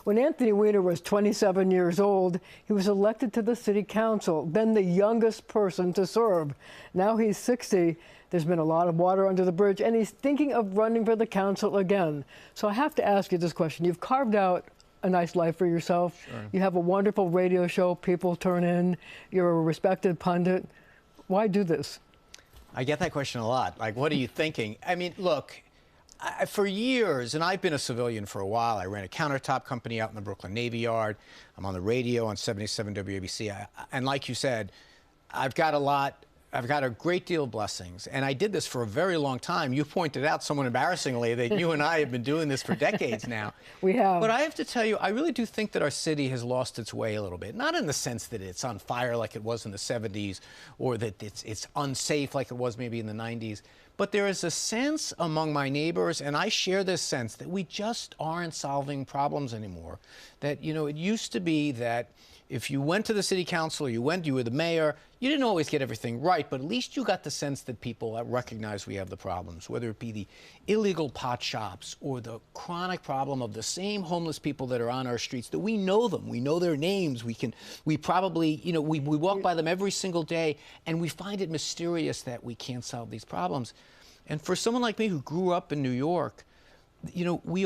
When Anthony Weiner was 27 years old, he was elected to the city council, then the youngest person to serve. Now he's 60. There's been a lot of water under the bridge, and he's thinking of running for the council again. So I have to ask you this question. You've carved out a nice life for yourself. Sure. You have a wonderful radio show. People turn in. You're a respected pundit. Why do this? I get that question a lot. Like, what are you thinking? I mean, look, for years, and I've been a civilian for a while. I ran a countertop company out in the Brooklyn Navy Yard. I'm on the radio on 77 WABC. And like you said, I've got a great deal of blessings. And I did this for a very long time. You pointed out somewhat embarrassingly that you and I have been doing this for decades now. We have. But I have to tell you, I really do think that our city has lost its way a little bit. Not in the sense that it's on fire like it was in the 70s, or that it's unsafe like it was maybe in the 90s. But there is a sense among my neighbors, and I share this sense, that we just aren't solving problems anymore. That, you know, it used to be that if you went to the city council, or you were the mayor, you didn't always get everything right, but at least you got the sense that people recognize we have the problems, whether it be the illegal pot shops or the chronic problem of the same homeless people that are on our streets, that we know them, we know their names, we probably, you know, we walk by them every single day, and we find it mysterious that we can't solve these problems. And for someone like me who grew up in New York, you know, we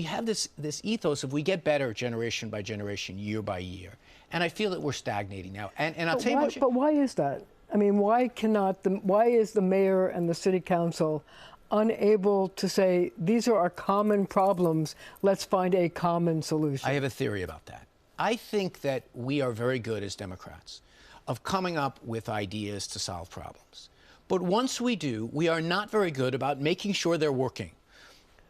have this ethos of we get better generation by generation, year by year. And I feel that we're stagnating now. And I'll tell you what. But why is that? I mean, why is the mayor and the city council unable to say, these are our common problems, let's find a common solution? I have a theory about that. I think that we are very good as Democrats of coming up with ideas to solve problems. But once we do, we are not very good about making sure they're working.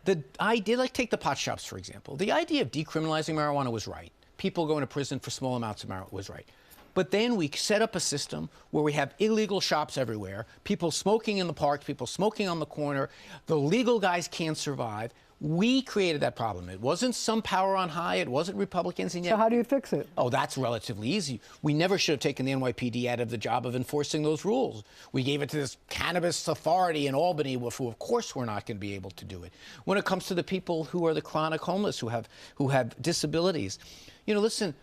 The idea, like take the pot shops, for example. The idea of decriminalizing marijuana was right. People going to prison for small amounts of marijuana was right. But then we set up a system where we have illegal shops everywhere, people smoking in the park, people smoking on the corner. The legal guys can't survive. We created that problem. It wasn't some power on high. It wasn't Republicans. And yet, so how do you fix it? Oh, that's relatively easy. We never should have taken the NYPD out of the job of enforcing those rules. We gave it to this cannabis authority in Albany, who of course we're not going to be able to do it. When it comes to the people who are the chronic homeless, who have disabilities, you know, listen,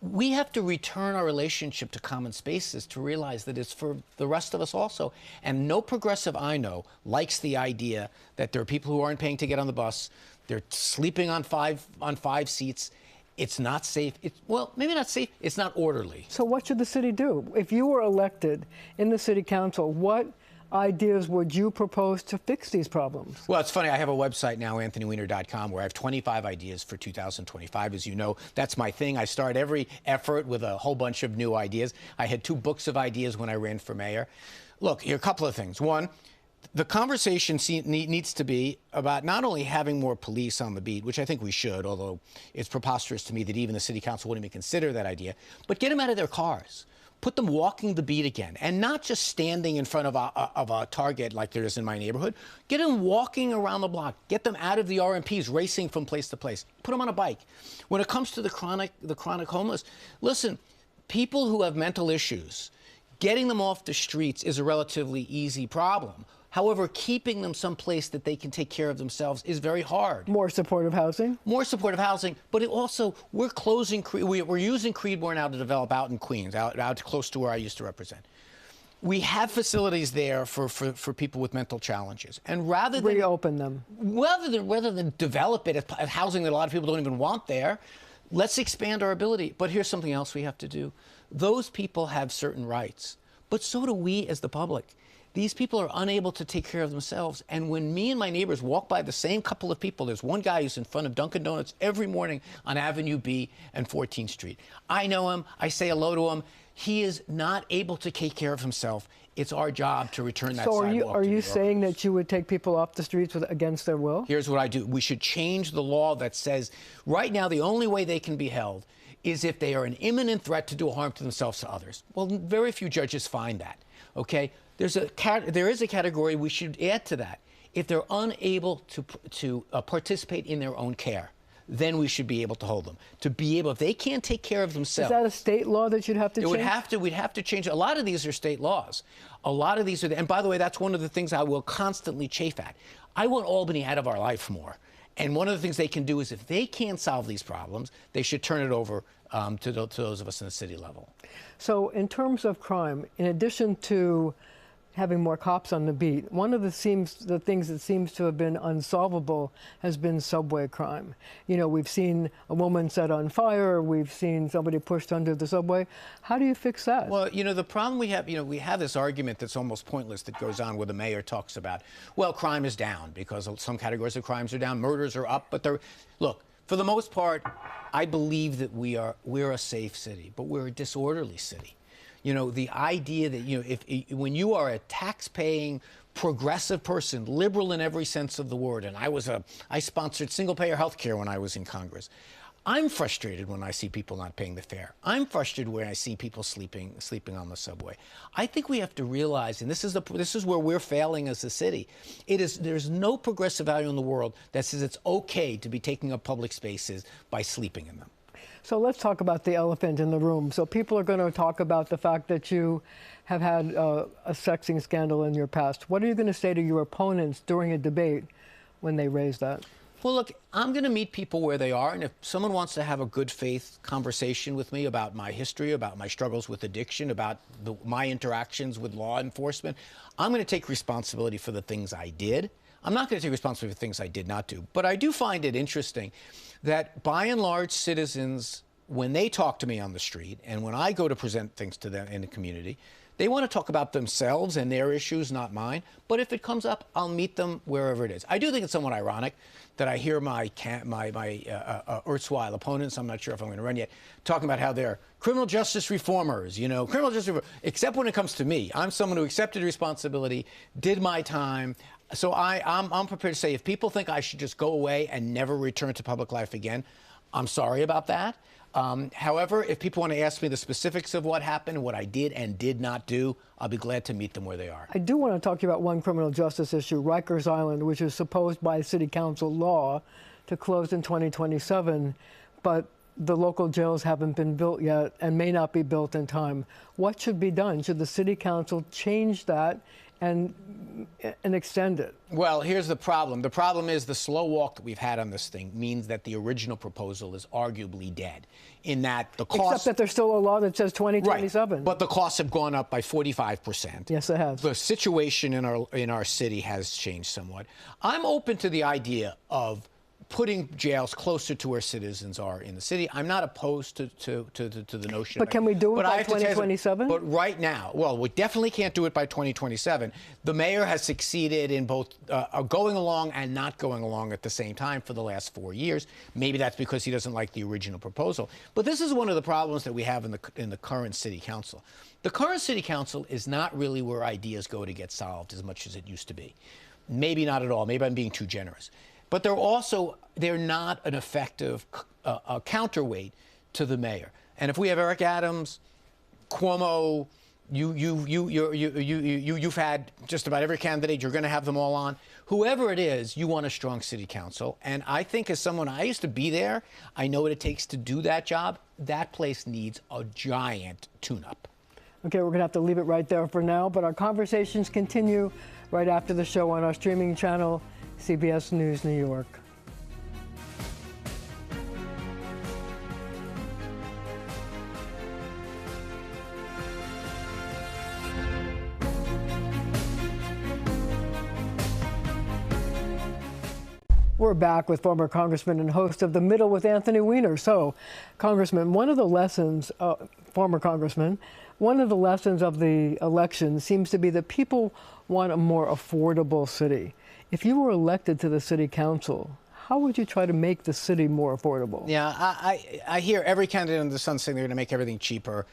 we have to return our relationship to common spaces to realize that it's for the rest of us also. And no progressive I know likes the idea that there are people who aren't paying to get on the bus. They're sleeping on five seats. It's not safe. Well, maybe not safe. It's not orderly. So what should the city do? If you were elected in the city council, what ideas would you propose to fix these problems? Well, it's funny. I have a website now, anthonyweiner.com, where I have 25 ideas for 2025. As you know, that's my thing. I start every effort with a whole bunch of new ideas. I had 2 books of ideas when I ran for mayor. Look, here are a couple of things. One, the conversation needs to be about not only having more police on the beat, which I think we should, although it's preposterous to me that even the city council wouldn't even consider that idea, but get them out of their cars. Put them walking the beat again, and not just standing in front of a Target like there is in my neighborhood. Get them walking around the block. Get them out of the RMPs, racing from place to place. Put them on a bike. When it comes to the chronic homeless, listen, people who have mental issues, getting them off the streets is a relatively easy problem. However, keeping them someplace that they can take care of themselves is very hard. More supportive housing? More supportive housing, but it also, we're using Creedmoor now to develop out in Queens, out close to where I used to represent. We have facilities there for people with mental challenges. And rather than reopen them. Rather than develop it as housing that a lot of people don't even want there, let's expand our ability. But here's something else we have to do. Those people have certain rights, but so do we as the public. These people are unable to take care of themselves. And when me and my neighbors walk by the same couple of people, there's one guy who's in front of Dunkin' Donuts every morning on Avenue B and 14th Street. I know him. I say hello to him. He is not able to take care of himself. It's our job to return that sidewalk. So are you saying that you would take people off the streets against their will? Here's what I do. We should change the law that says right now the only way they can be held is if they are an imminent threat to do harm to themselves to others. Well, very few judges find that, okay? There is a category we should add to that. If they're unable to participate in their own care, then we should be able to hold them. If they can't take care of themselves. Is that a state law that you'd have to change? We'd have to change. A lot of these are state laws. A lot of these are, and by the way, that's one of the things I will constantly chafe at. I want Albany out of our life more. And one of the things they can do is if they can't solve these problems, they should turn it over to those of us in the city level. So in terms of crime, in addition to having more cops on the beat, one of the things that seems to have been unsolvable has been subway crime. You know, we've seen a woman set on fire, we've seen somebody pushed under the subway. How do you fix that? Well, you know, the problem we have, we have this argument that's almost pointless that goes on where the mayor talks about, well, crime is down because some categories of crimes are down, murders are up, but look, for the most part, I believe that we're a safe city, but we're a disorderly city. You know, the idea that, when you are a tax-paying, progressive person, liberal in every sense of the word, and I sponsored single-payer health care when I was in Congress. I'm frustrated when I see people not paying the fare. I'm frustrated when I see people sleeping on the subway. I think we have to realize, and this is where we're failing as a city. There's no progressive value in the world that says it's okay to be taking up public spaces by sleeping in them. So let's talk about the elephant in the room. So people are going to talk about the fact that you have had a sexing scandal in your past. What are you going to say to your opponents during a debate when they raise that? Well, look, I'm going to meet people where they are, and if someone wants to have a good faith conversation with me about my history, about my struggles with addiction, about my interactions with law enforcement, I'm going to take responsibility for the things I did. I'm not going to take responsibility for things I did not do. But I do find it interesting that, by and large, citizens, when they talk to me on the street and when I go to present things to them in the community, they want to talk about themselves and their issues, not mine. But if it comes up, I'll meet them wherever it is. I do think it's somewhat ironic that I hear my erstwhile opponents, I'm not sure if I'm going to run yet, talking about how they're criminal justice reformers, except when it comes to me. I'm someone who accepted responsibility, did my time. So I'm prepared to say if people think I should just go away and never return to public life again, I'm sorry about that. However, if people want to ask me the specifics of what happened, what I did and did not do, I'll be glad to meet them where they are. I do want to talk to you about one criminal justice issue, Rikers Island, which is supposed by City Council law to close in 2027, but the local jails haven't been built yet and may not be built in time. What should be done? Should the City Council change that and extend it? Well, here's the problem. The problem is the slow walk that we've had on this thing means that the original proposal is arguably dead, in that the cost... Except that there's still a law that says 2027. Right, but the costs have gone up by 45%. Yes, it has. The situation in our city has changed somewhat. I'm open to the idea of putting jails closer to where citizens are in the city. I'm not opposed to the notion. But can we do it by 2027? But right now, well, we definitely can't do it by 2027. The mayor has succeeded in both going along and not going along at the same time for the last 4 years. Maybe that's because he doesn't like the original proposal. But this is one of the problems that we have in the current city council. The current city council is not really where ideas go to get solved as much as it used to be. Maybe not at all. Maybe I'm being too generous. But they're not an effective counterweight to the mayor. And if we have Eric Adams, Cuomo, you've had just about every candidate. You're going to have them all on. Whoever it is, you want a strong city council. And I think, as someone, I used to be there. I know what it takes to do that job. That place needs a giant tune-up. Okay, we're going to have to leave it right there for now. But our conversations continue right after the show on our streaming channel, CBS News New York. We're back with former Congressman and host of The Middle with Anthony Weiner. So, Congressman, one of the lessons, former Congressman, one of the lessons of the election seems to be that people want a more affordable city. If you were elected to the city council, how would you try to make the city more affordable? Yeah, I hear every candidate under the sun saying they're going to make everything cheaper.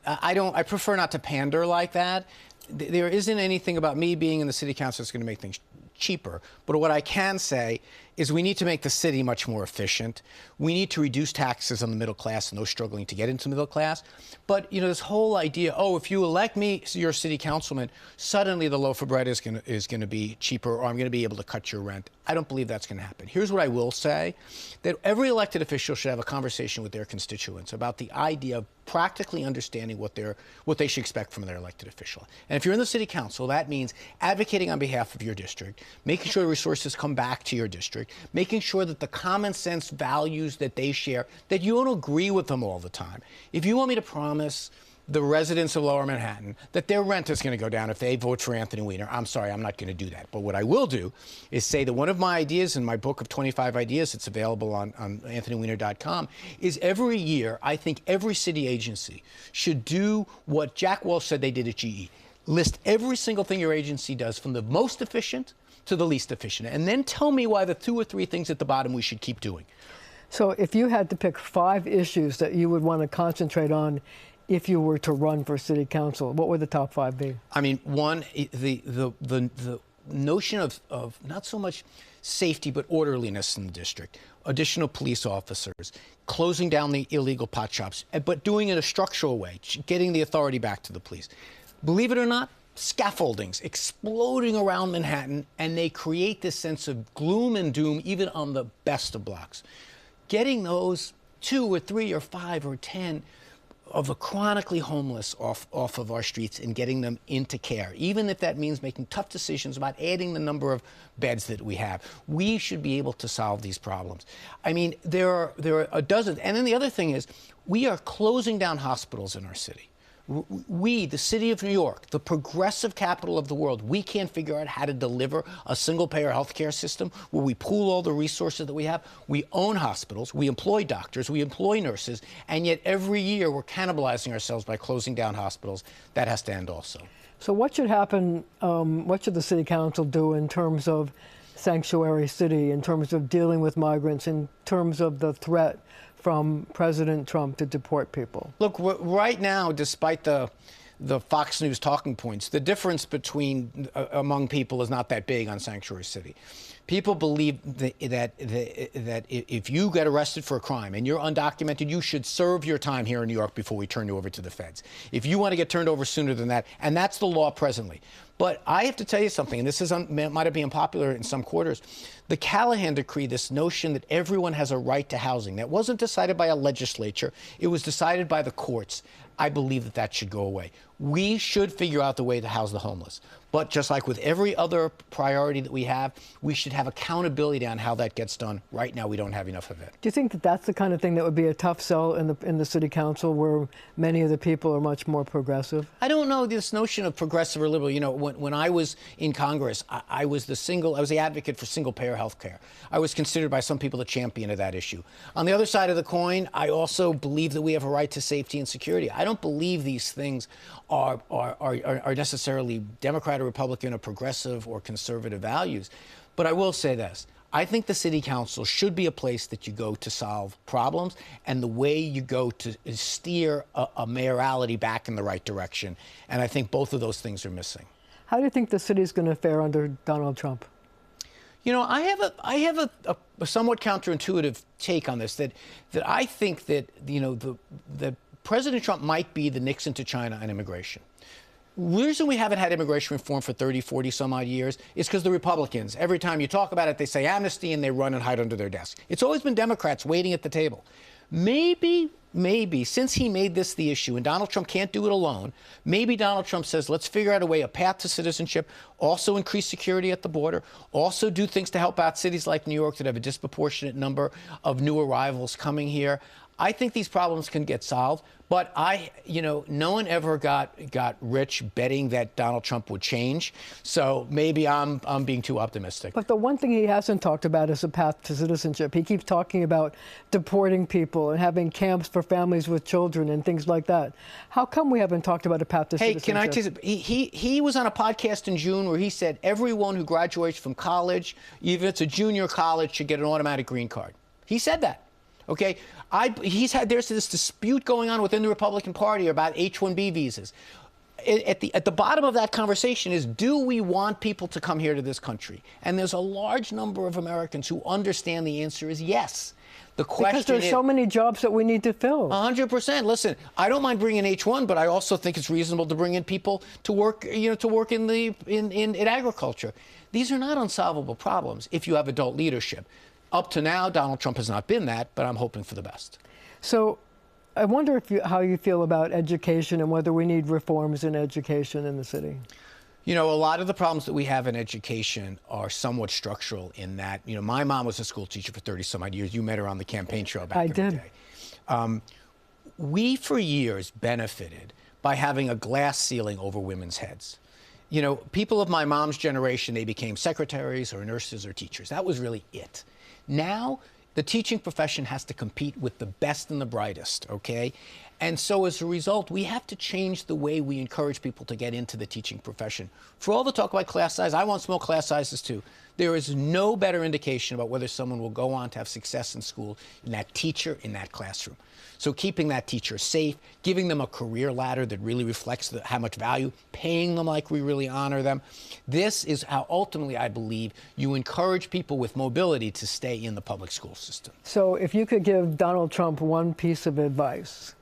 I prefer not to pander like that. There isn't anything about me being in the city council that's going to make things cheaper. But what I can say is we need to make the city much more efficient. We need to reduce taxes on the middle class and those struggling to get into the middle class. But, this whole idea, if you elect me as your city councilman, suddenly the loaf of bread is going to be cheaper, or I'm going to be able to cut your rent. I don't believe that's going to happen. Here's what I will say, that every elected official should have a conversation with their constituents about the idea of practically understanding what they should expect from their elected official. And if you're in the city council, that means advocating on behalf of your district, making sure resources come back to your district, district, making sure that the common sense values that they share, that you don't agree with them all the time. If you want me to promise the residents of Lower Manhattan that their rent is going to go down if they vote for Anthony Weiner, I'm sorry, I'm not going to do that. But what I will do is say that one of my ideas in my book of 25 ideas, it's available on anthonyweiner.com, is every year, I think every city agency should do what Jack Welch said they did at GE. List every single thing your agency does from the most efficient to the least efficient, and then tell me why the 2 or 3 things at the bottom we should keep doing. So if you had to pick 5 issues that you would want to concentrate on if you were to run for city council, what would the top 5 be? I mean, one, the notion of not so much safety but orderliness in the district, additional police officers, closing down the illegal pot shops, but doing it in a structural way, getting the authority back to the police. Believe it or not, scaffoldings exploding around Manhattan, and they create this sense of gloom and doom even on the best of blocks. Getting those 2 or 3 or 5 or 10 of the chronically homeless off of our streets and getting them into care, even if that means making tough decisions about adding the number of beds that we have. We should be able to solve these problems. I mean, there are a dozen. And then the other thing is, we are closing down hospitals in our city. We, the city of New York, the progressive capital of the world, we can't figure out how to deliver a single-payer healthcare system where we pool all the resources that we have. We own hospitals, we employ doctors, we employ nurses, and yet every year we're cannibalizing ourselves by closing down hospitals. That has to end also. So what should happen, what should the city council do in terms of sanctuary city, in terms of dealing with migrants, in terms of the threat from President Trump to deport people? Look, right now, despite the Fox News talking points, the difference between among people is not that big on sanctuary city. People believe that if you get arrested for a crime and you're undocumented, you should serve your time here in New York before we turn you over to the feds. If you want to get turned over sooner than that, and that's the law presently. But I have to tell you something, and this might be unpopular in some quarters. The Callahan Decree, this notion that everyone has a right to housing, that wasn't decided by a legislature. It was decided by the courts. I believe that that should go away. We should figure out the way to house the homeless. But just like with every other priority that we have, we should have accountability on how that gets done. Right now, we don't have enough of it. Do you think that that's the kind of thing that would be a tough sell in the city council, where many of the people are much more progressive? I don't know this notion of progressive or liberal. You know, when I was in Congress, I was the advocate for single-payer health care. I was considered by some people the champion of that issue. On the other side of the coin, I also believe that we have a right to safety and security. I don't believe these things are necessarily Democrat or Republican or progressive or conservative values. But I will say this. I think the city council should be a place that you go to solve problems, and the way you go to steer a mayoralty back in the right direction. And I think both of those things are missing. How do you think the city is going to fare under Donald Trump? You know, I have a somewhat counterintuitive take on this, that I think that, you know, the President Trump might be the Nixon to China on immigration. The reason we haven't had immigration reform for 30, 40 some odd years is because the Republicans, every time you talk about it, they say amnesty and they run and hide under their desk. It's always been Democrats waiting at the table. Maybe, since he made this the issue and Donald Trump can't do it alone, maybe Donald Trump says, let's figure out a path to citizenship, also increase security at the border, also do things to help out cities like New York that have a disproportionate number of new arrivals coming here. I think these problems can get solved, but no one ever got rich betting that Donald Trump would change. So maybe I'm being too optimistic. But the one thing he hasn't talked about is a path to citizenship. He keeps talking about deporting people and having camps for families with children and things like that. How come we haven't talked about a path to citizenship? Hey, can I tell you, he was on a podcast in June where he said everyone who graduates from college, even if it's a junior college, should get an automatic green card. He said that. Okay, there's this dispute going on within the Republican Party about H-1B visas. At the bottom of that conversation is, do we want people to come here to this country? And there's a large number of Americans who understand the answer is yes. The question because there's so many jobs that we need to fill. 100%. Listen, I don't mind bringing H-1, but I also think it's reasonable to bring in people to work, in agriculture. These are not unsolvable problems if you have adult leadership. Up to now, Donald Trump has not been that, but I'm hoping for the best. So I wonder how you feel about education and whether we need reforms in education in the city. You know, a lot of the problems that we have in education are somewhat structural in that, you know, my mom was a school teacher for 30 some odd years. You met her on the campaign trail back in the day. We, for years, benefited by having a glass ceiling over women's heads. You know, people of my mom's generation, they became secretaries or nurses or teachers. That was really it. Now, the teaching profession has to compete with the best and the brightest, okay? And so as a result, we have to change the way we encourage people to get into the teaching profession. For all the talk about class size, I want small class sizes too. There is no better indication about whether someone will go on to have success in school than that teacher in that classroom. So keeping that teacher safe, giving them a career ladder that really reflects how much value, paying them like we really honor them. This is how ultimately, I believe, you encourage people with mobility to stay in the public school system. So if you could give Donald Trump one piece of advice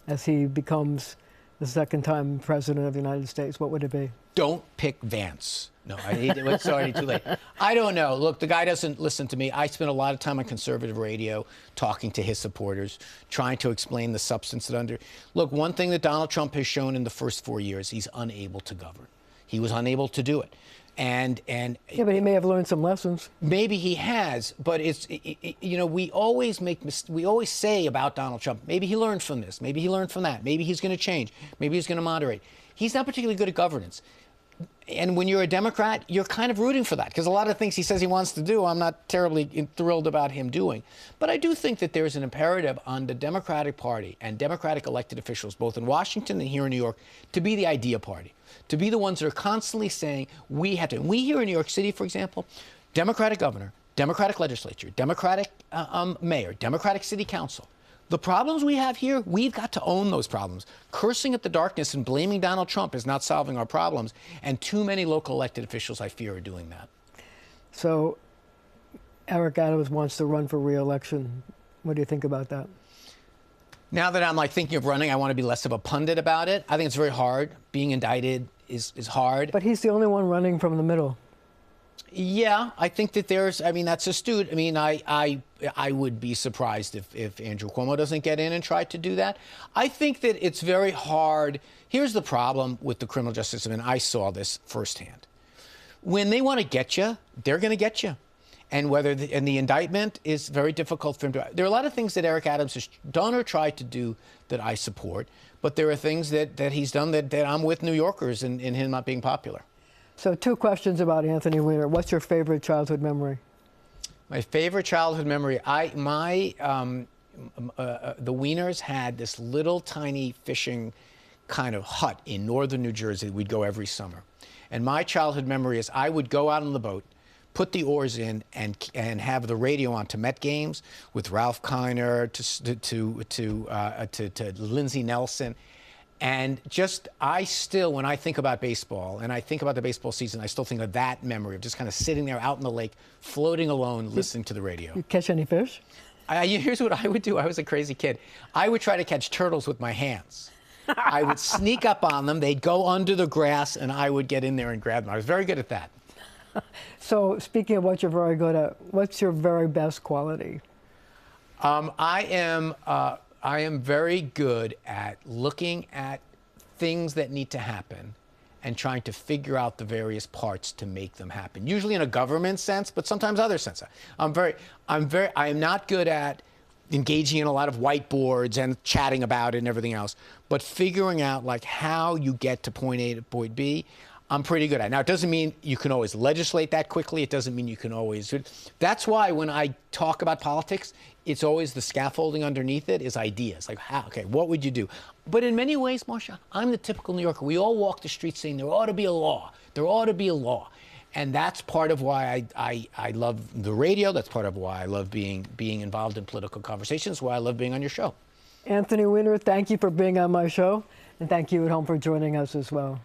as he becomes the second time president of the United States, what would it be? Don't pick Vance. No, it's already too late. I don't know. Look, the guy doesn't listen to me. I spent a lot of time on conservative radio talking to his supporters, trying to explain the substance that under. Look, one thing that Donald Trump has shown in the first 4 years, he's unable to govern. He was unable to do it. And yeah, but he may have learned some lessons. Maybe he has, but you know, we always say about Donald Trump, maybe he learned from this, maybe he learned from that, maybe he's going to change, maybe he's going to moderate. He's not particularly good at governance. And when you're a Democrat, you're kind of rooting for that, because a lot of things he says he wants to do, I'm not terribly thrilled about him doing. But I do think that there's an imperative on the Democratic Party and Democratic elected officials, both in Washington and here in New York, to be the idea party, to be the ones that are constantly saying, we have to. We here in New York City, for example, Democratic governor, Democratic legislature, Democratic mayor, Democratic city council. The problems we have here, we've got to own those problems. Cursing at the darkness and blaming Donald Trump is not solving our problems, and too many local elected officials, I fear, are doing that. So Eric Adams wants to run for re-election. What do you think about that? Now that I'm like thinking of running, I want to be less of a pundit about it. I think it's very hard. Being indicted is hard. But he's the only one running from the middle. Yeah, I think that that's astute. I mean, I would be surprised if Andrew Cuomo doesn't get in and try to do that. I think that it's very hard. Here's the problem with the criminal justice system, and I saw this firsthand. When they want to get you, they're going to get you. And the indictment is very difficult for him to. There are a lot of things that Eric Adams has done or tried to do that I support, but there are things that he's done that I'm with New Yorkers in him not being popular. So 2 questions about Anthony Weiner. What's your favorite childhood memory? My favorite childhood memory, the Weiners had this little tiny fishing kind of hut in northern New Jersey. We'd go every summer. And my childhood memory is I would go out on the boat, put the oars in, and have the radio on to Met games with Ralph Kiner, to Lindsey Nelson. And when I think about baseball and I think about the baseball season, I still think of that memory of just kind of sitting there out in the lake, floating alone, listening to the radio. You catch any fish? Here's what I would do. I was a crazy kid. I would try to catch turtles with my hands. I would sneak up on them. They'd go under the grass, and I would get in there and grab them. I was very good at that. So speaking of what you're very good at, what's your very best quality? I am very good at looking at things that need to happen and trying to figure out the various parts to make them happen. Usually in a government sense, but sometimes other sense. I am not good at engaging in a lot of whiteboards and chatting about it and everything else, but figuring out like how you get to point A to point B, I'm pretty good at. Now, it doesn't mean you can always legislate that quickly. It doesn't mean you can always. That's why when I talk about politics, it's always the scaffolding underneath it is ideas. Like, what would you do? But in many ways, Marcia, I'm the typical New Yorker. We all walk the streets saying there ought to be a law. There ought to be a law. And that's part of why I love the radio. That's part of why I love being involved in political conversations, why I love being on your show. Anthony Weiner, thank you for being on my show. And thank you at home for joining us as well.